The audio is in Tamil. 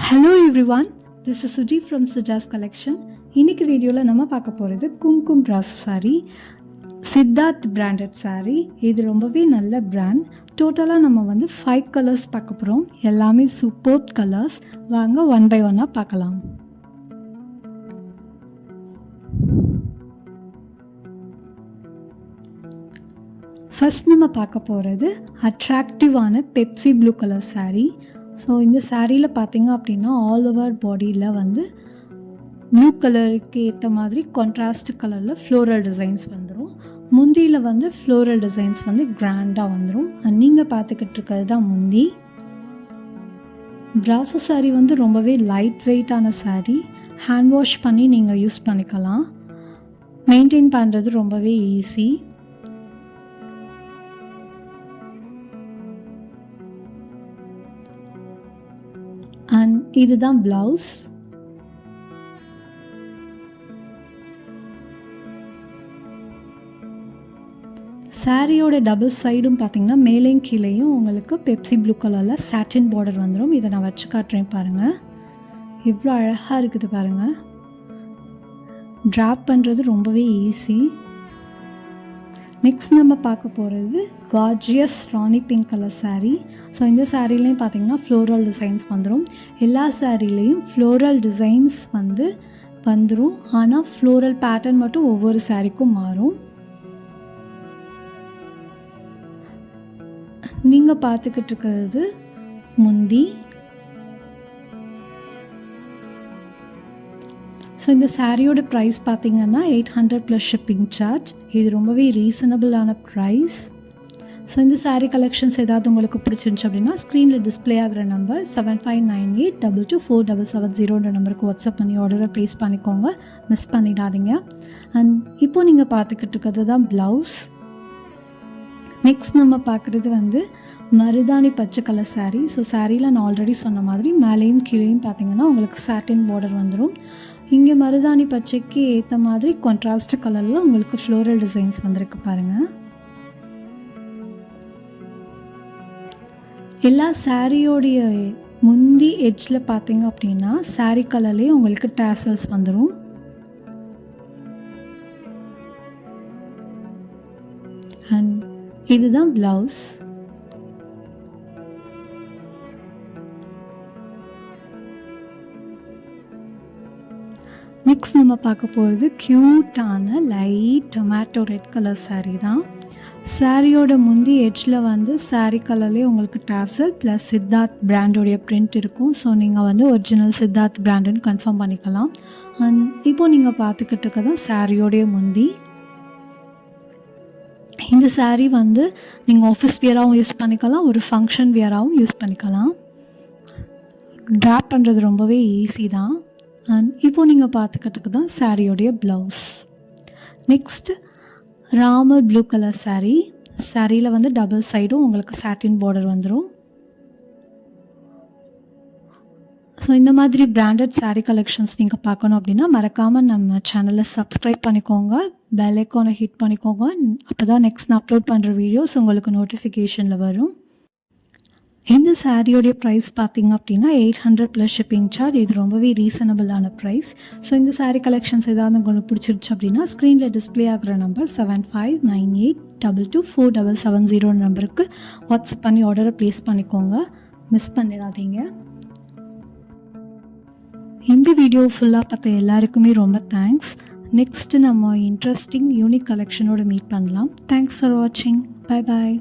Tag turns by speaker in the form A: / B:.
A: Hello everyone, this is Suji from Suja's collection. இன்னைக்கு வீடியோவில் நம்ம பார்க்க போகிறது கும்கும் பிராஸ் சாரீ, சித்தார்த் பிராண்டட் சாரீ. இது ரொம்பவே நல்ல பிராண்ட். டோட்டலாக நம்ம 5 கலர்ஸ் பார்க்க போகிறோம். எல்லாமே சூப்பர் கலர்ஸ். வாங்க ஒன் பை ஒன்னாக பார்க்கலாம். ஃபர்ஸ்ட் நம்ம பார்க்க போகிறது அட்ராக்டிவான Pepsi blue colour sari. So இந்த சாரியில் பார்த்தீங்க அப்படின்னா ஆல் ஓவர் பாடியில் ப்ளூ கலருக்கு ஏற்ற மாதிரி கான்ட்ராஸ்ட் கலரில் ஃப்ளோரல் டிசைன்ஸ் வந்துடும். முந்தியில் ஃப்ளோரல் டிசைன்ஸ் கிராண்டாக வந்துடும். நீங்கள் பார்த்துக்கிட்டு இருக்கிறது தான் முந்தி. பிராசோ சாரீ ரொம்பவே லைட் வெயிட்டான சாரீ. ஹேண்ட் வாஷ் பண்ணி நீங்கள் யூஸ் பண்ணிக்கலாம். மெயின்டைன் பண்ணுறது ரொம்பவே ஈஸி. அண்ட் இதுதான் ப்ளவுஸ். சாரியோட டபுள் சைடும் பார்த்தீங்கன்னா மேலேயும் கீழேயும் உங்களுக்கு பெப்சி ப்ளூ கலரில் சாட்டின் பார்டர் வந்துடும். இதை நான் வச்சு காட்டுறேன் பாருங்கள். எவ்வளோ அழகாக இருக்குது பாருங்கள். ட்ராப் பண்ணுறது ரொம்பவே ஈஸி. நெக்ஸ்ட் நம்ம பார்க்க போகிறது கார்ஜியஸ் ராணி பிங்க் கலர் சாரீ. ஸோ இந்த சாரீலையும் பார்த்தீங்கன்னா ஃப்ளோரல் டிசைன்ஸ் வந்துடும். எல்லா சாரீலேயும் ஃப்ளோரல் டிசைன்ஸ் வந்துடும். ஆனால் ஃப்ளோரல் பேட்டர்ன் மட்டும் ஒவ்வொரு சாரீக்கும் மாறும். நீங்கள் பார்த்துக்கிட்டு இருக்கிறது முந்தி. ஸோ இந்த சாரியோட ப்ரைஸ் பார்த்தீங்கன்னா 800 ப்ளஸ் ஷிப்பிங் சார்ஜ். இது ரொம்பவே ரீசனபிளான ப்ரைஸ். ஸோ இந்த சாரீ கலெக்ஷன்ஸ் ஏதாவது உங்களுக்கு பிடிச்சிருந்துச்சு அப்படின்னா ஸ்க்ரீனில் டிஸ்பிளே ஆகிற நம்பர் 7598224770 நம்பருக்கு வாட்ஸ்அப் பண்ணி ஆர்டரை ப்ளேஸ் பண்ணிக்கோங்க. மிஸ் பண்ணிடாதீங்க. அண்ட் இப்போது நீங்கள் பார்த்துக்கிட்டு இருக்கிறது தான் ப்ளவுஸ். நெக்ஸ்ட் நம்ம பார்க்குறது மருதாணி பச்சை கலர் சாரீ. ஸோ சாரியில் நான் ஆல்ரெடி சொன்ன மாதிரி மேலேயும் கீழேயும் பார்த்தீங்கன்னா உங்களுக்கு சாட்டின் பார்டர் வந்துடும். இங்கே மருதாணி பச்சைக்கு ஏற்ற மாதிரி கான்ட்ராஸ்ட் கலரில் உங்களுக்கு ஃப்ளோரல் டிசைன்ஸ் வந்திருக்கு பாருங்கள். எல்லா சாரியோடைய முந்தி எட்ஜில் பார்த்தீங்க அப்படின்னா சாரீ கலர்லேயே உங்களுக்கு டேசல்ஸ் வந்துடும். அண்ட் இதுதான் ப்ளவுஸ். நெக்ஸ்ட் நம்ம பார்க்க போகிறது க்யூட்டான light tomato red colour sari தான். சாரியோட முந்தி எட்ஜில் சாரீ கலர்லேயே உங்களுக்கு டாசல் ப்ளஸ் சித்தார்த் பிராண்டோடைய பிரிண்ட் இருக்கும். ஸோ நீங்கள் ஒரிஜினல் சித்தார்த் பிராண்டுன்னு கன்ஃபார்ம் பண்ணிக்கலாம். அண்ட் இப்போது நீங்கள் பார்த்துக்கிட்டு இருக்கதான் சாரியோடைய முந்தி. இந்த சாரீ நீங்கள் ஆஃபீஸ் வியராகவும் யூஸ் பண்ணிக்கலாம், ஒரு ஃபங்க்ஷன் வியராகவும் யூஸ் பண்ணிக்கலாம். ட்ராப் பண்ணுறது ரொம்பவே ஈஸி தான். அண்ட் இப்போது நீங்கள் பார்த்துக்கிட்டு தான் சாரியோடைய blouse. Next Ramar blue colour sari. சாரியில் டபுள் சைடும் உங்களுக்கு சாட்டின் பார்டர் வந்துடும். ஸோ இந்த மாதிரி பிராண்டட் சாரீ கலெக்ஷன்ஸ் நீங்கள் பார்க்கணும் அப்படின்னா மறக்காமல் நம்ம சேனலை சப்ஸ்கிரைப் பண்ணிக்கோங்க, பெல் ஐக்கானை ஹிட் பண்ணிக்கோங்க. அப்போ தான் நெக்ஸ்ட் நான் அப்லோட் பண்ணுற வீடியோஸ் உங்களுக்கு நோட்டிஃபிகேஷனில் வரும். இந்த சாரியோடைய ப்ரைஸ் பார்த்தீங்க அப்படின்னா 800 ப்ளஸ் ஷிப்பிங் சார்ஜ். இது ரொம்பவே ரீசனபிளான ப்ரைஸ். ஸோ இந்த சாரீ கலெக்ஷன்ஸ் ஏதாவது உங்களுக்கு பிடிச்சிருச்சு அப்படின்னா ஸ்க்ரீனில் டிஸ்பிளே ஆகிற நம்பர் 7598224770 நம்பருக்கு வாட்ஸ்அப் பண்ணி ஆர்டரை ப்ளேஸ் பண்ணிக்கோங்க. மிஸ் பண்ணிடாதீங்க. இந்த வீடியோ ஃபுல்லாக பார்த்த எல்லாருக்குமே ரொம்ப தேங்க்ஸ். நெக்ஸ்ட்டு நம்ம இன்ட்ரெஸ்டிங் யூனிக் கலெக்ஷனோட மீட் பண்ணலாம். தேங்க்ஸ் ஃபார் வாட்சிங். Bye bye.